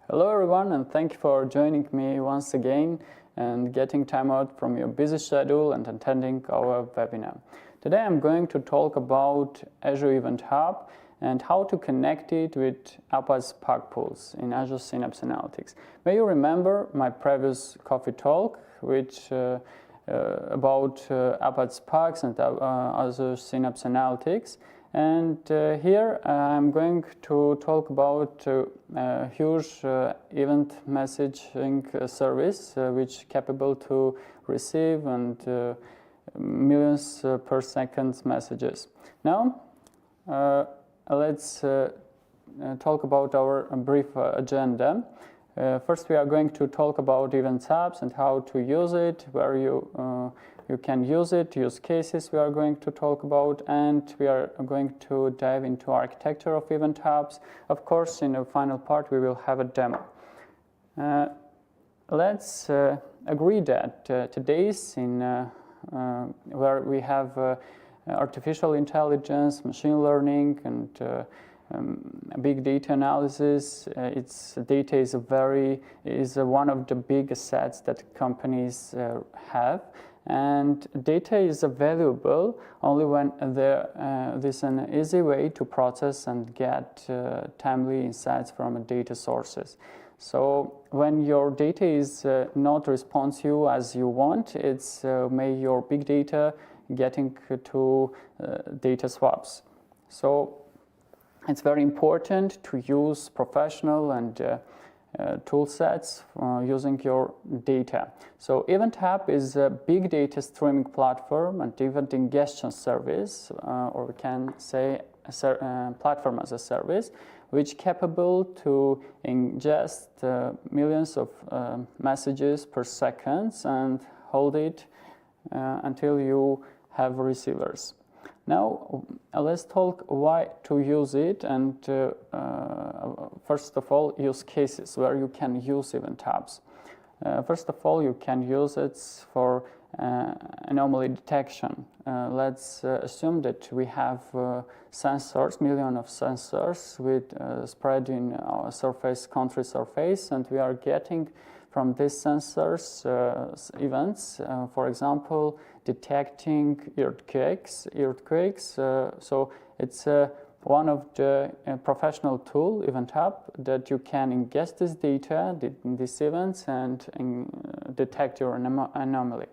Hello everyone, and thank you for joining me once again and getting time out from your busy schedule and attending our webinar. Today I'm going to talk about Azure Event Hub and how to connect it with Apache Spark pools in Azure Synapse Analytics. May you remember my previous coffee talk which about Apache Sparks and Azure Synapse Analytics. And here I'm going to talk about a huge event messaging service which is capable to receive and millions per second messages. Now let's talk about our brief agenda. First we are going to talk about Event Hubs and how to use it, where you can use it, use cases we are going to talk about, and we are going to dive into architecture of Event Hubs. Of course, in the final part we will have a demo. Let's agree that today's where we have artificial intelligence, machine learning, and big data analysis. Its data is one of the big assets that companies have, and data is valuable only when there's an easy way to process and get timely insights from data sources. So when your data is not responsive as you want, it's your big data getting to data swaps. So it's very important to use professional and tool sets using your data. So Event Hub is a big data streaming platform and event ingestion service, or we can say a platform as a service, which is capable to ingest millions of messages per second and hold it until you have receivers. Now let's talk why to use it, and first of all, use cases where you can use Event Hubs. First of all, you can use it for anomaly detection. Let's assume that we have sensors, millions of sensors with spread in our country surface, and we are getting from these sensors events, for example, detecting earthquakes. So it's one of the professional tool, Event Hub, that you can ingest this data, these events, and detect your anomaly.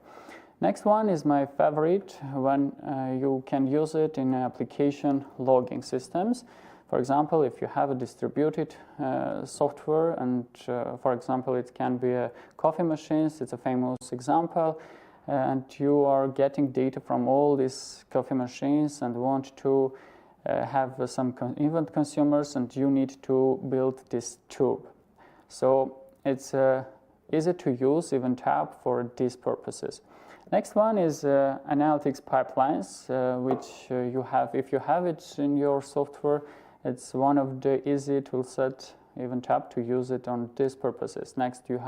Next one is my favorite when you can use it in application logging systems. For example, if you have a distributed software, and for example, it can be a coffee machines, it's a famous example, and you are getting data from all these coffee machines and want to have some event consumers, and you need to build this tube. So it's easy to use Event Hub for these purposes. Next one is analytics pipelines, which you have. If you have it in your software, it's one of the easy toolset Event Hub to use it on these purposes. Next, you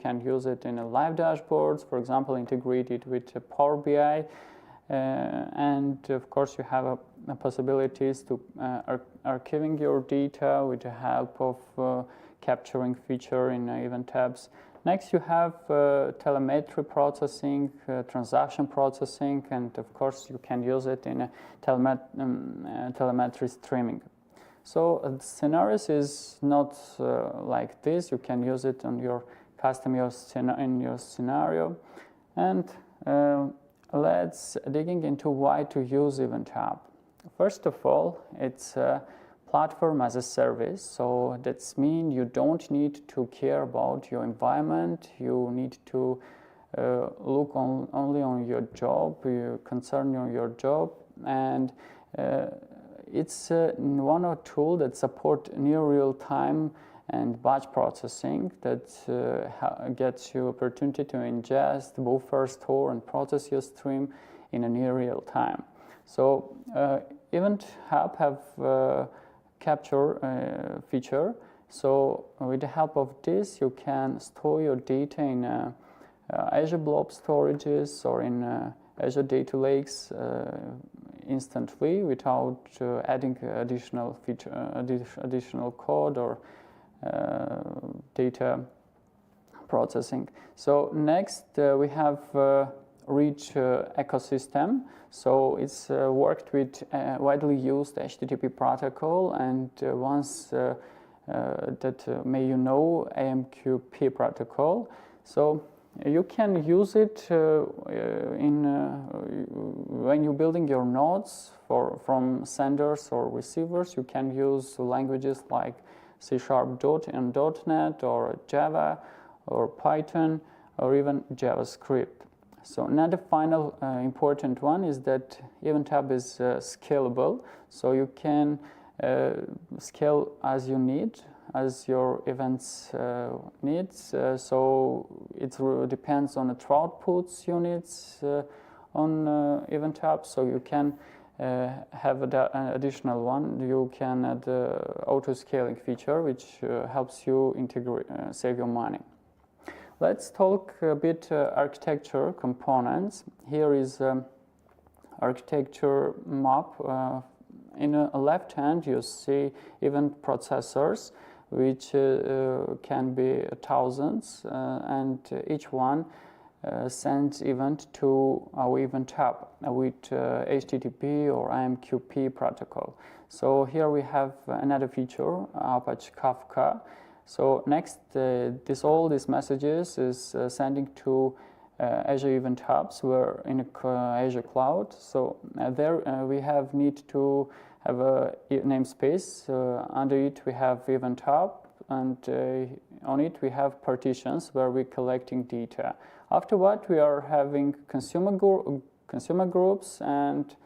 can use it in a live dashboards, for example, integrated with Power BI, and of course you have possibilities to archiving your data with the help of capturing feature in Event Hubs. Next, you have telemetry processing, transaction processing, and of course you can use it in telemetry streaming. So the scenarios is not like this. You can use it on your custom in your scenario. And let's digging into why to use Event Hub. First of all, it's a platform as a service. So that means you don't need to care about your environment. You need to look only on your job, concern on your job, and it's one or tool that support near real-time and batch processing that gets you opportunity to ingest, buffer, store, and process your stream in a near real time. So Event Hub have capture feature. So with the help of this, you can store your data in Azure Blob storages or in Azure Data Lakes instantly without adding additional code or data processing. So next we have rich ecosystem. So it's worked with widely used HTTP protocol, and once that may you know AMQP protocol. So you can use it when you're building your nodes from senders or receivers. You can use languages like C# and .NET or Java or Python or even JavaScript. So now the final important one is that Event Hub is scalable. So you can scale as you need, as your events needs. So it depends on the outputs units on Event Hub. So you can have an additional one. You can add the auto-scaling feature, which helps you save your money. Let's talk a bit architecture components. Here is architecture map. In the left hand, you see event processors, which can be thousands, and each one sends event to our Event Hub with HTTP or AMQP protocol. So here we have another feature, Apache Kafka. So next, all these messages is sending to Azure Event Hubs. We're in Azure Cloud. So there we need to have a namespace. Under it we have Event Hub, and on it we have partitions where we're collecting data. After what, we are having consumer groups and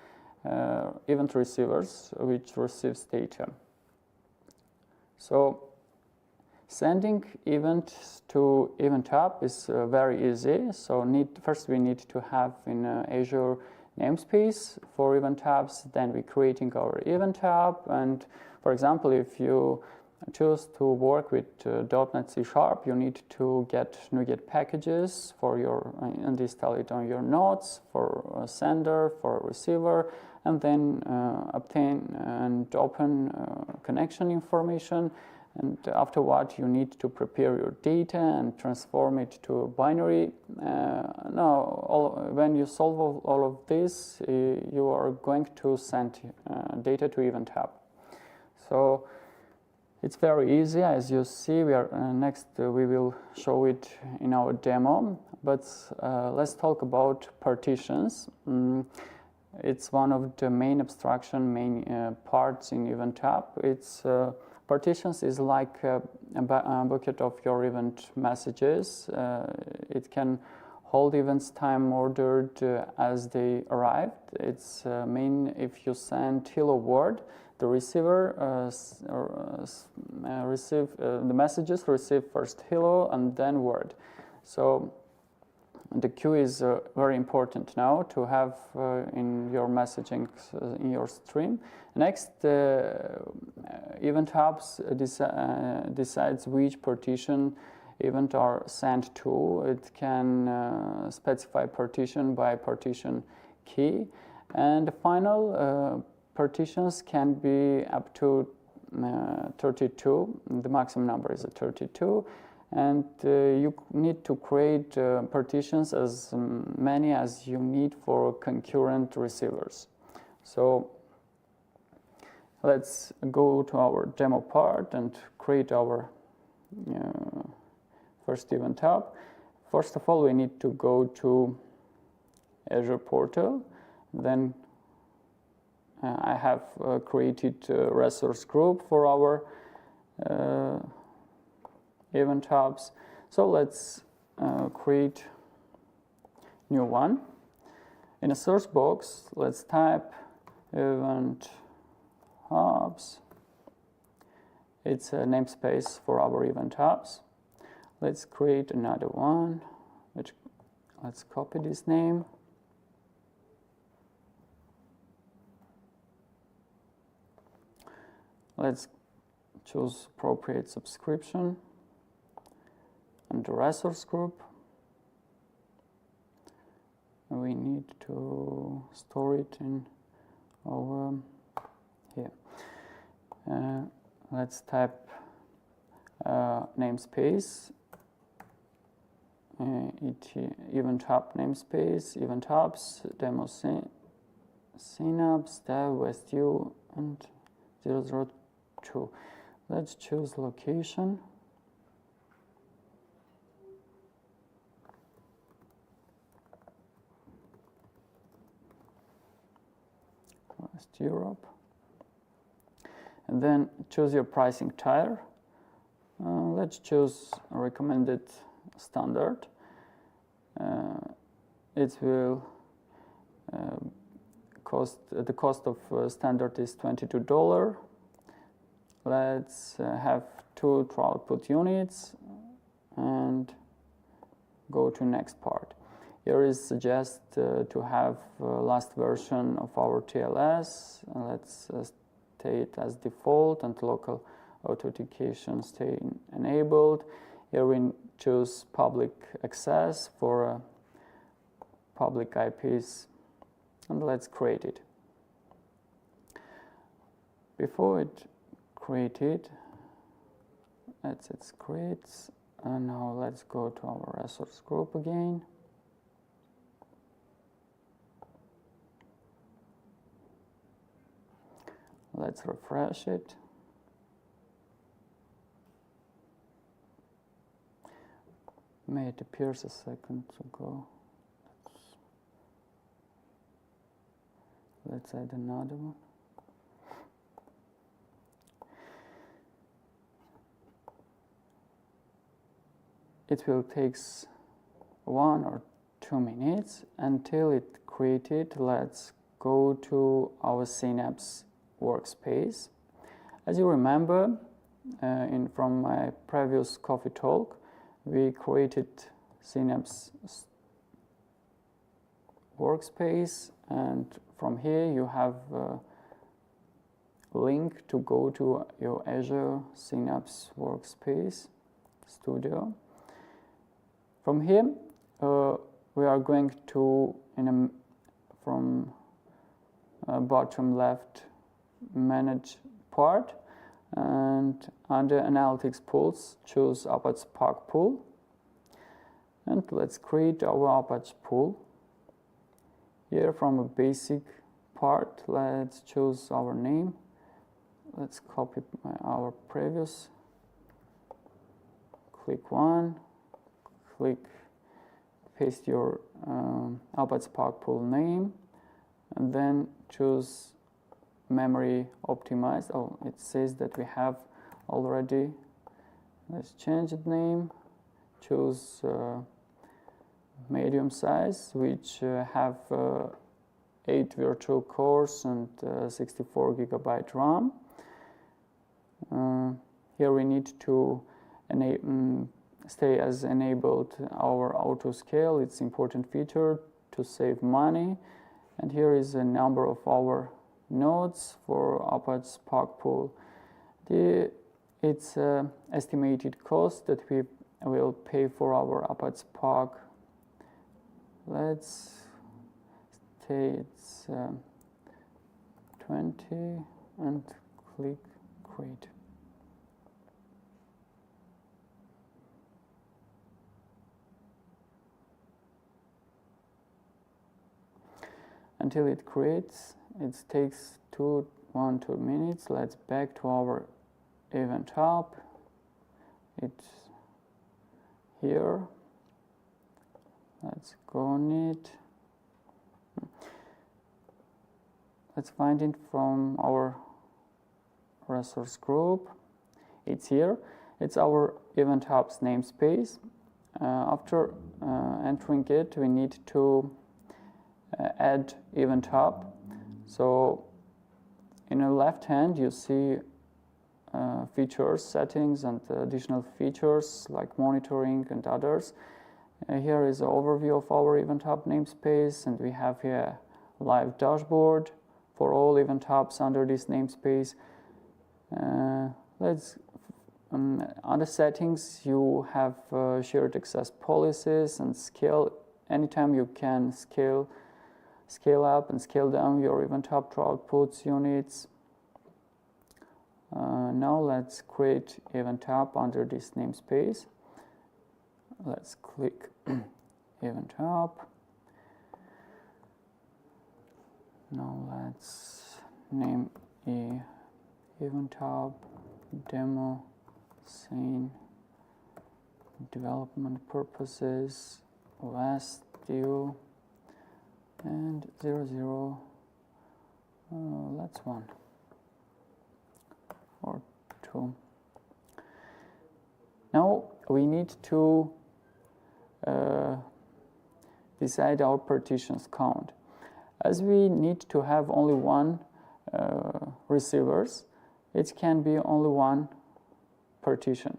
event receivers, which receives data. So sending events to Event Hub is very easy. So first we need to have in Azure namespace for Event Hubs. Then we're creating our Event Hub. And for example, if you choose to work with .NET C#, you need to get NuGet packages for your and install it on your nodes for a sender, for a receiver, and then obtain and open connection information. And afterward, you need to prepare your data and transform it to a binary. When you solve all of this, you are going to send data to Event Hub. So it's very easy. As you see, next we will show it in our demo. But let's talk about partitions. It's one of the main abstraction, parts in Event Hub. Partitions is like a bucket of your event messages. It can hold events time ordered as they arrived. It's if you send hello world, the receiver the messages receive first hello and then word. So the queue is very important now to have in your messaging in your stream. Next, Event Hubs decides which partition event are sent to. It can specify partition by partition key, and the final partitions can be up to 32. The maximum number is 32. And you need to create partitions as many as you need for concurrent receivers. So let's go to our demo part and create our first Event Hub. First of all, we need to go to Azure portal. Then I have created a resource group for our Event Hubs. So let's create new one. In a search box, let's type Event Hubs. It's a namespace for our Event Hubs. Let's create another one. Let's copy this name. Let's choose appropriate subscription and the resource group. We need to store it in our here. Let's type namespace, event hub namespace, event hubs, demo synapse, dev, west.u, and 002. Let's choose location. West Europe. And then choose your pricing tier. Let's choose a recommended standard. It will the cost of standard is $22. Let's have 2 output units and go to next part. Here is suggest to have last version of our TLS. Let's stay it as default and local authentication stay enabled. Here we choose public access for public IPs, and let's create it. Before it created, it's creates, and now let's go to our resource group again. Let's refresh it. May it appears a second ago. Let's add another one. It will take 1 or 2 minutes until it created. Let's go to our Synapse workspace. As you remember, from my previous coffee talk, we created Synapse workspace, and from here you have a link to go to your Azure Synapse workspace studio. From here we are going to from bottom left manage part, and under analytics pools choose Apache Spark pool, and let's create our Apache pool. Here from a basic part, let's choose our name. Let's copy our previous, click one, click paste your Apache Spark pool name, and then choose memory optimized. Oh, it says that we have already. Let's change the name, choose medium size, which have 8 virtual cores and 64 GB RAM. Here we need to stay as enabled our auto scale. It's important feature to save money. And here is a number of our nodes for Apache Spark pool. It's estimated cost that we will pay for our Apache Spark. Let's say it's 20 and click create. Until it creates, it takes 2 minutes. Let's back to our event hub. It's here. Let's go on it. Let's find it from our resource group. It's here. It's our event hub's namespace. After entering it, we need to add event hub. So in the left hand you see features, settings, and additional features like monitoring and others. Here is an overview of our event hub namespace, and we have here live dashboard for all event hubs under this namespace. Under settings you have shared access policies and scale. Anytime you can scale up and scale down your event hub to outputs units. Now let's create event hub under this namespace. Let's click event hub. Now let's name event hub demo scene development purposes last due and 00. Let's 1 or 2. Now we need to decide our partitions count. As we need to have only one receivers, it can be only one partition.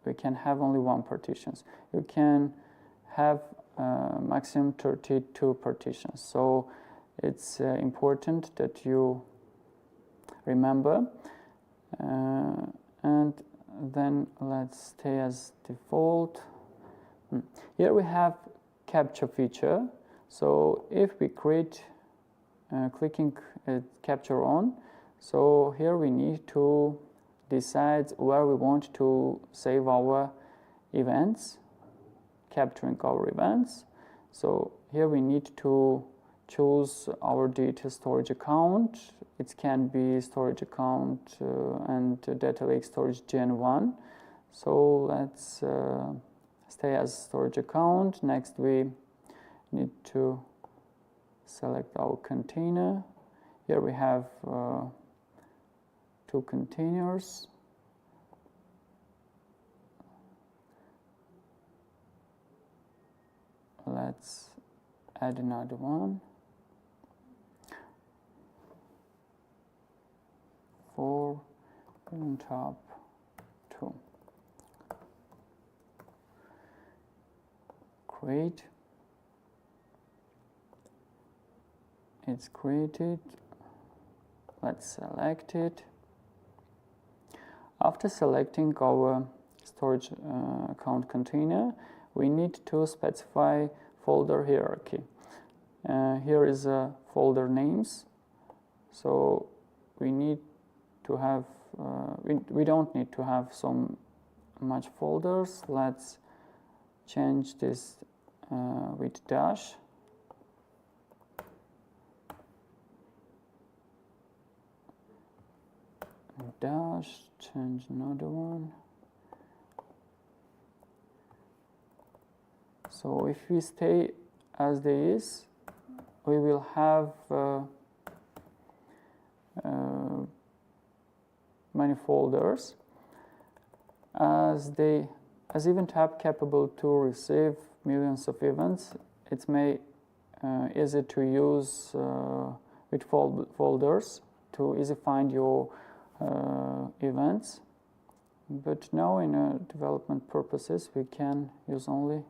We can have only one partitions. You can have maximum 32 partitions. So it's important that you remember. And then let's stay as default. Here we have capture feature. So if we create clicking capture on, so here we need to decide where we want to save our events, capturing our events. So here we need to choose our data storage account. It can be storage account and data lake storage gen 1. So let's stay as storage account. Next we need to select our container. Here we have 2 containers. Let's add another one for on top 2. Create. It's created. Let's select it. After selecting our storage account container, we need to specify folder hierarchy. Here is folder names. So we need to have, we don't need to have so much folders. Let's change this with dash. Dash, change another one. So if we stay as they is, we will have many folders. As event hub capable to receive millions of events, it may easy to use with folders to easy find your events. But now in development purposes we can use only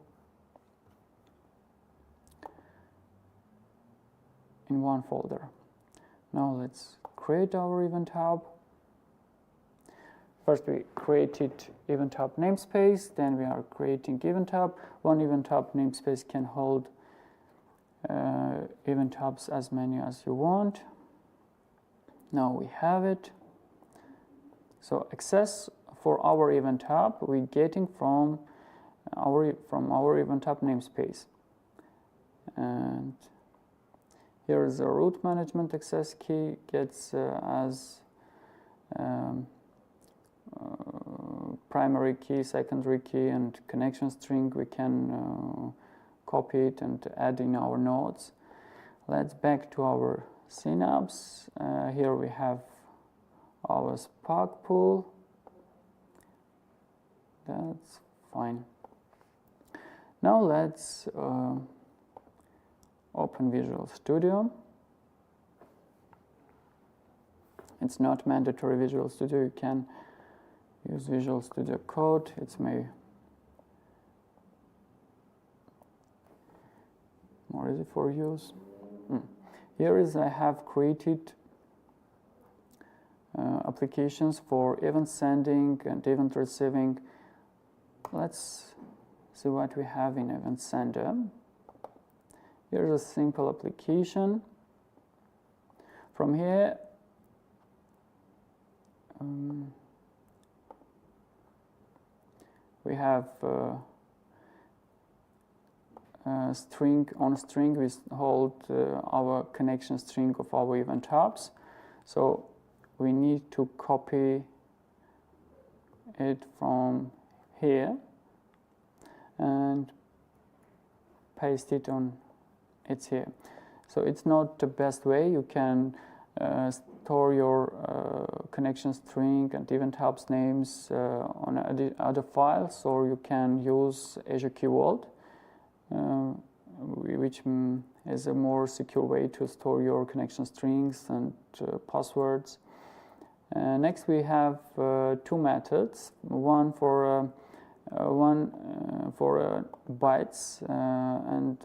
in one folder. Now let's create our event hub. First we created event hub namespace, then we are creating event hub. One event hub namespace can hold event hubs as many as you want. Now we have it. So access for our event hub we getting from our event hub namespace. And here is the root management access key gets as primary key, secondary key, and connection string. We can copy it and add in our nodes. Let's back to our Synapse. Here we have our Spark pool. That's fine. Now let's open Visual Studio. It's not mandatory Visual Studio. You can use Visual Studio Code. It's maybe more easy for use. Here is I have created applications for event sending and event receiving. Let's see what we have in event sender. Here's a simple application. From here we have string on string. We hold our connection string of our event hubs. So we need to copy it from here and paste it on. It's here. So it's not the best way. You can store your connection string and event hubs names on other files, or you can use Azure Key Vault, which is a more secure way to store your connection strings and passwords. Next, we have two methods. One for bytes and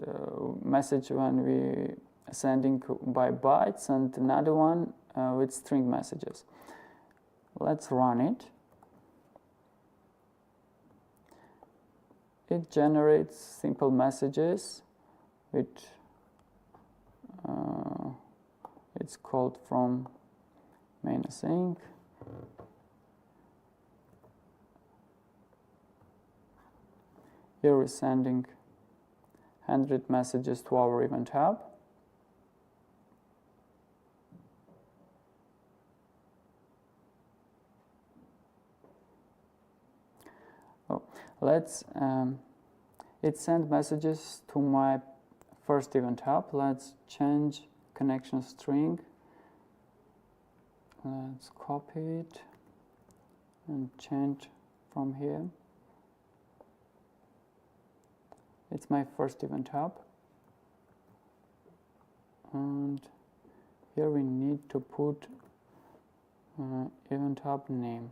message when we sending by bytes, and another one with string messages. Let's run it. It generates simple messages with it's called from main async. Here we're sending 100 messages to our event hub. Let's it sent messages to my first event hub. Let's change connection string. Let's copy it and change from here. It's my first event hub. And here we need to put event hub name.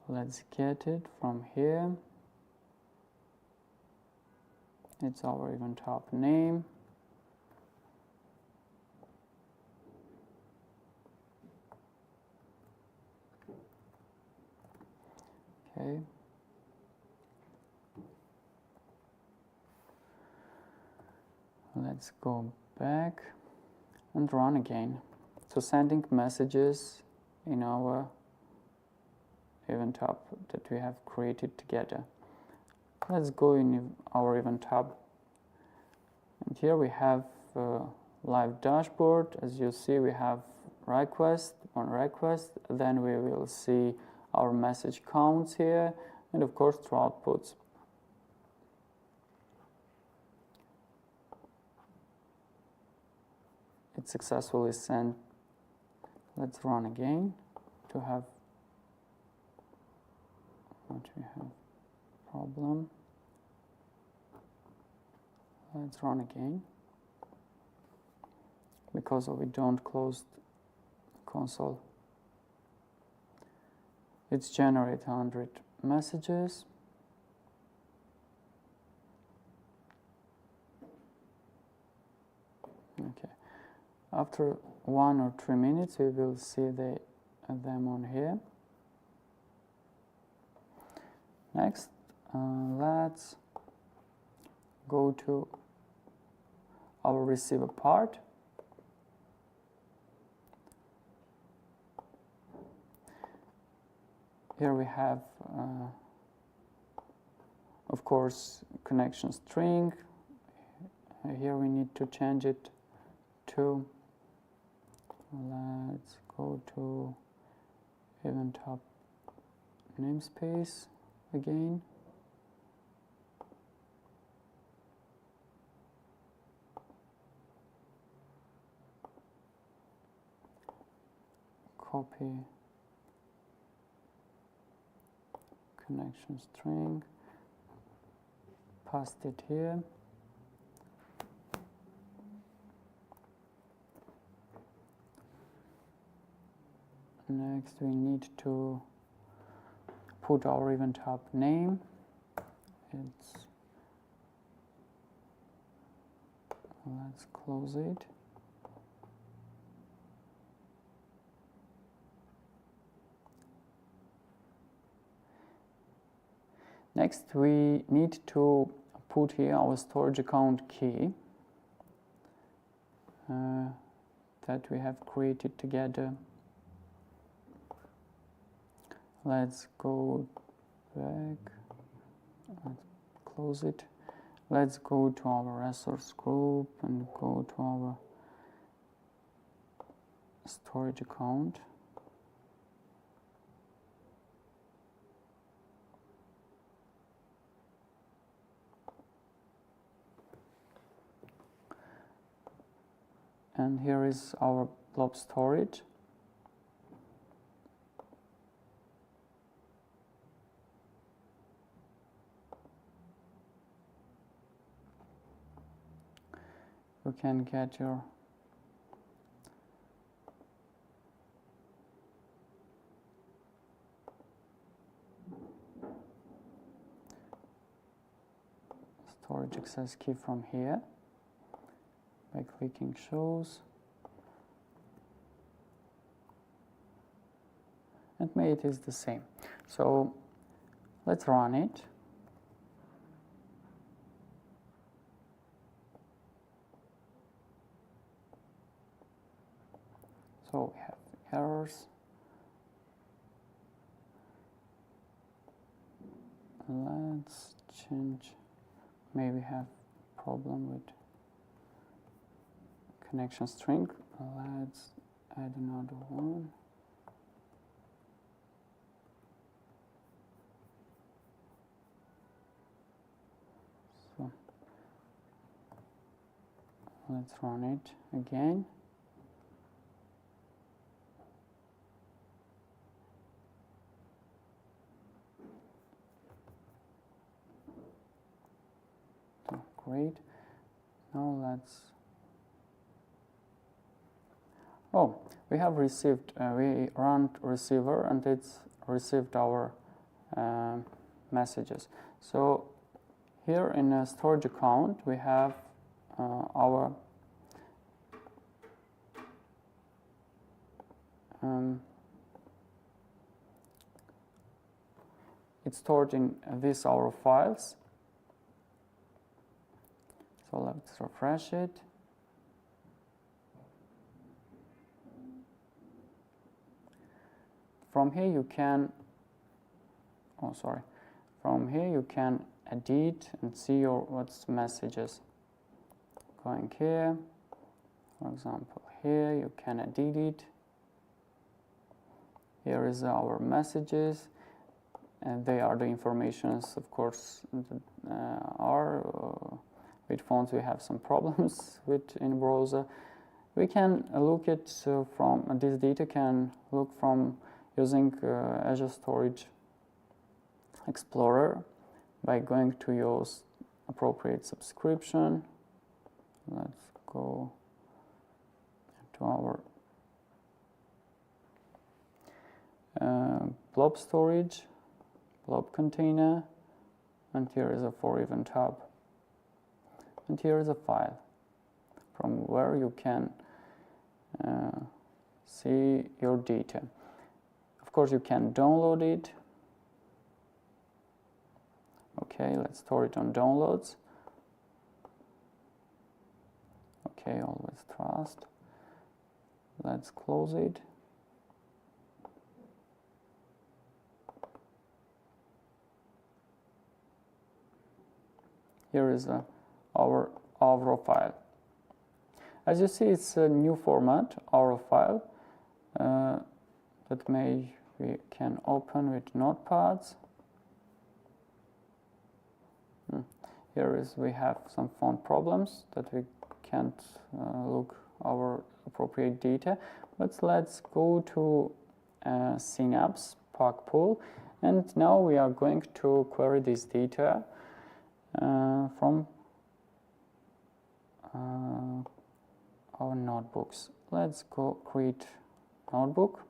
Let's get it from here. It's our event hub name. Okay. Let's go back and run again. So sending messages in our event hub that we have created together. Let's go in our event hub, and here we have live dashboard. As you see, we have request on request. Then we will see our message counts here, and of course true outputs. It successfully sent. Let's run again to have what we have problem. Let's run again because we don't close the console. It's generate 100 messages. Okay. After 1 or 3 minutes, we will see them on here. Next, let's go to our receiver part. Here we have, of course, connection string. Here we need to change it to, let's go to event hub namespace again. Copy connection string, paste it here. Next, we need to put our event hub name. Let's close it. Next, we need to put here our storage account key that we have created together. Let's go back. Let's close it. Let's go to our resource group and go to our storage account. And here is our blob storage. You can get your storage access key from here by clicking shows, and maybe it is the same. So let's run it. So we have errors. Let's change. Maybe have problem with connection string. Let's add another one. So let's run it again. Great. Now let's. Oh, we have received. We run receiver, and it's received our messages. So here in a storage account, we have our it's stored in these our files. So let's refresh it. From here you can, from here you can edit and see your what's messages. Going here, for example, here you can edit it. Here is our messages, and they are the informations, of course, that are. With phones, we have some problems with in browser. We can look at from this data can look from using Azure Storage Explorer by going to your appropriate subscription. Let's go to our blob storage, blob container, and here is a for event hub. And here is a file from where you can see your data. Of course, you can download it. Okay, let's store it on downloads. Okay, always trust. Let's close it. Here is our AVRO file. As you see, it's a new format, AVRO file, that we can open with notepads. Here is we have some font problems that we can't look our appropriate data, but let's go to Synapse Spark Pool, and now we are going to query this data from our notebooks. Let's go create notebook.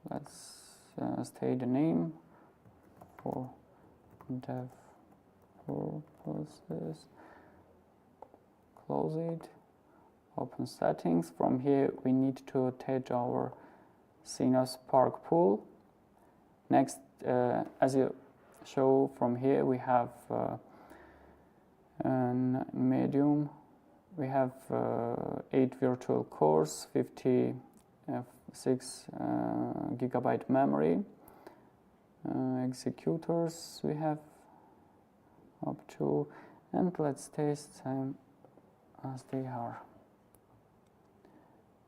Let's state the name for dev purposes. Close it. Open settings. From here we need to attach our Synapse Spark Pool. Next, as you show from here, we have Medium. We have 8 virtual cores, 50 6 gigabyte memory. Executors we have up to, and let's test them as they are.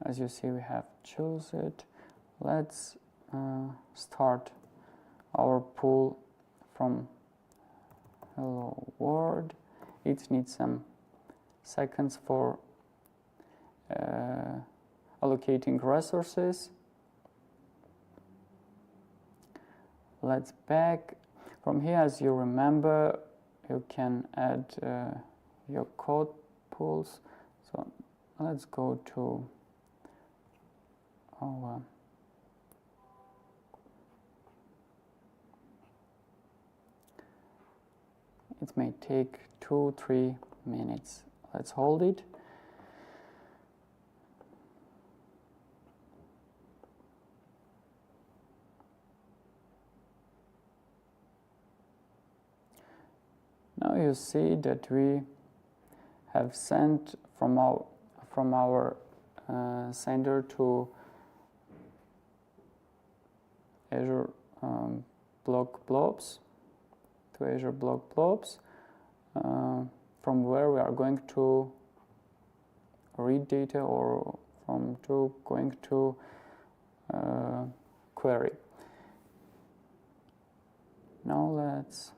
As you see, we have choose it. Let's start our pool from hello world. It needs some seconds for allocating resources. Let's back. From here, as you remember, you can add your code pools. So let's go to our it may take 2-3 minutes. Let's hold it. Now you see that we have sent from our sender to Azure block blobs, from where we are going to read data or from to going to query. Now let's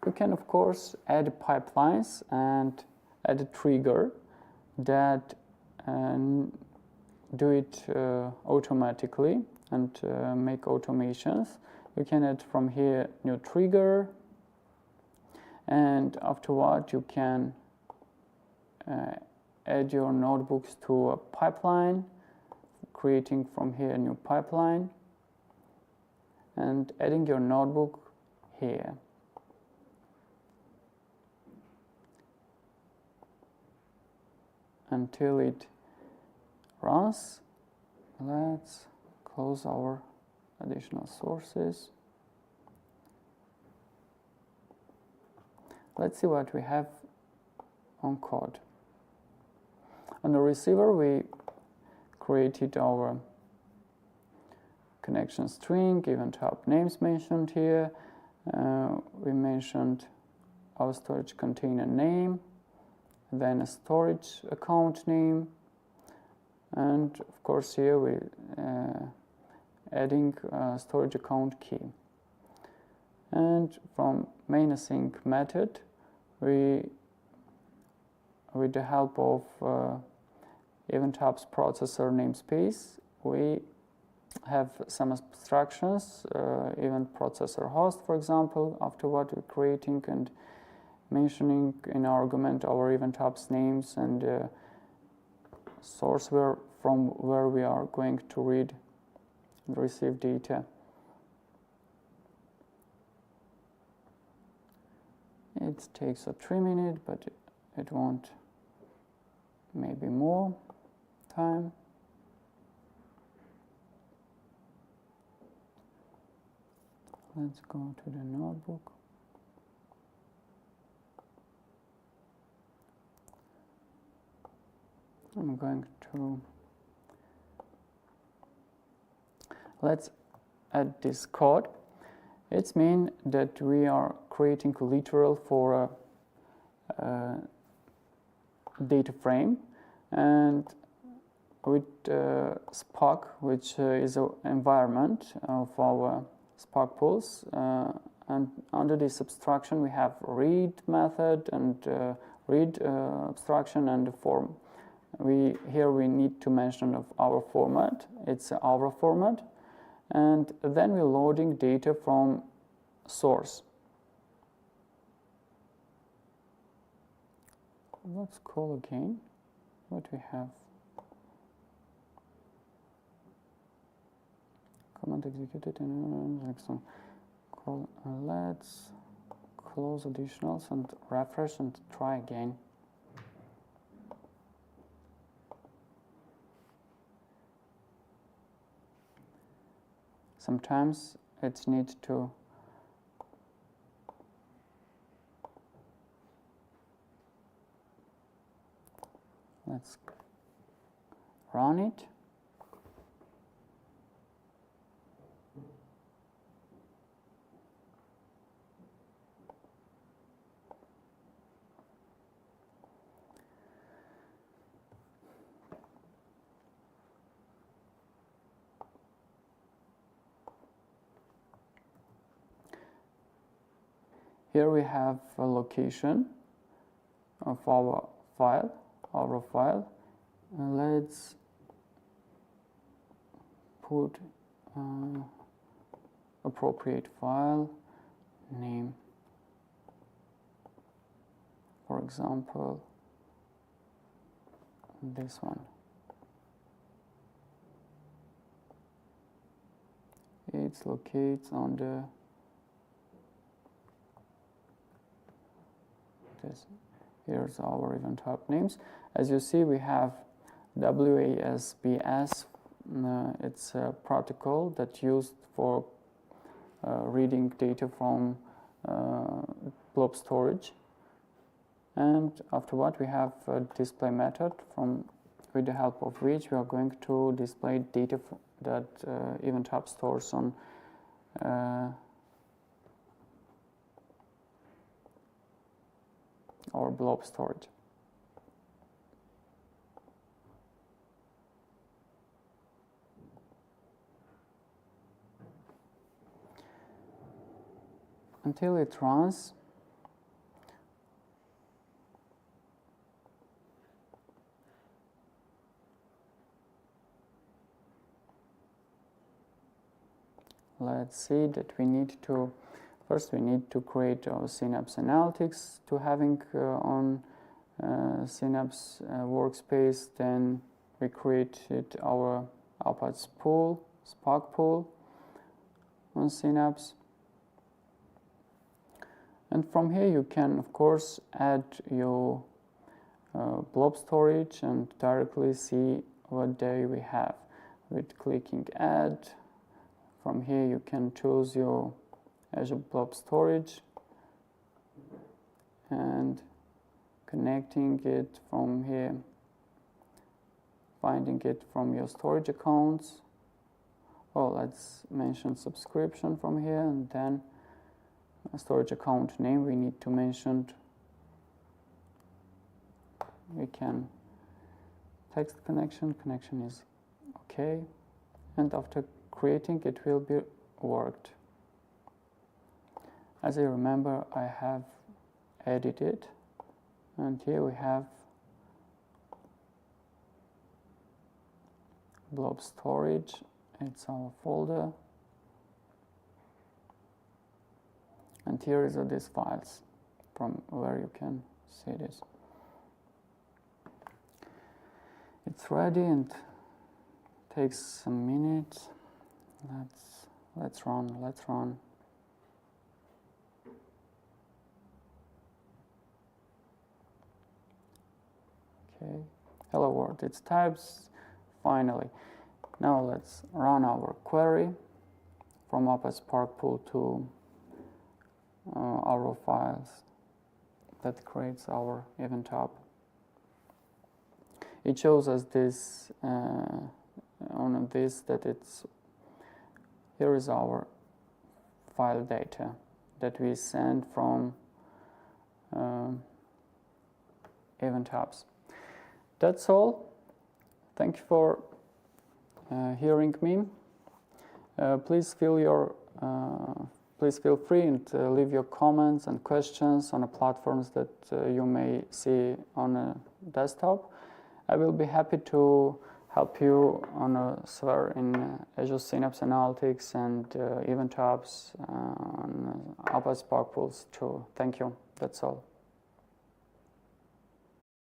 we can of course add pipelines and add a trigger that do it automatically and make automations. You can add from here new trigger, and afterward you can add your notebooks to a pipeline, creating from here a new pipeline and adding your notebook here. Until it runs. Let's close our additional sources. Let's see what we have on code. On the receiver, we created our connection string, event hub names mentioned here. We mentioned our storage container name, then a storage account name, and of course here we adding a storage account key. And from main async method, we with the help of event hub's processor namespace, we have some abstractions, event processor host, for example. Afterward, we're creating and mentioning in our argument our event hub's names and source from where we are going to read and receive data. It takes 3 minutes, but it won't, maybe more time. Let's go to the notebook. I'm going to, let's add this code. It means that we are creating a literal for a data frame, and with Spark, which is an environment of our Spark pools, and under this abstraction we have read method and read abstraction and form. Here we need to mention of our format. It's our format, and then we're loading data from source. Let's call again what we have. Command executed and next one. Call. Let's close additionals and refresh and try again. Sometimes it's need to Let's run it. Here we have a location of our file. Let's put appropriate file name. For example, this one. It locates on the here's our event hub names. As you see, we have WASBS. It's a protocol that's used for reading data from blob storage. And after what, we have a display method with the help of which we are going to display data that event hub stores on our blob storage. Until it runs, let's see that we need to first create our Synapse Analytics to having on Synapse workspace. Then we created our Apache pool, Spark pool on Synapse. And from here you can, of course, add your blob storage and directly see what data we have. With clicking Add, from here you can choose your Azure blob storage and connecting it from here, finding it from your storage accounts. Oh, let's mention subscription from here, and then a storage account name we need to mention. We can text connection is okay, and after creating it will be worked. As you remember, I have edited, and here we have blob storage. It's our folder, and here is these files from where you can see this. It's ready and takes some minutes. Let's run. Okay, hello world, it's types finally. Now let's run our query from Apache Spark pool to our files that creates our event hub. It shows us this on this that here is our file data that we send from event hubs. That's all. Thank you for hearing me. Please feel free and leave your comments and questions on the platforms that you may see on a desktop. I will be happy to help you on a server in Azure Synapse Analytics and event hubs on Apache Spark pools too. Thank you. That's all.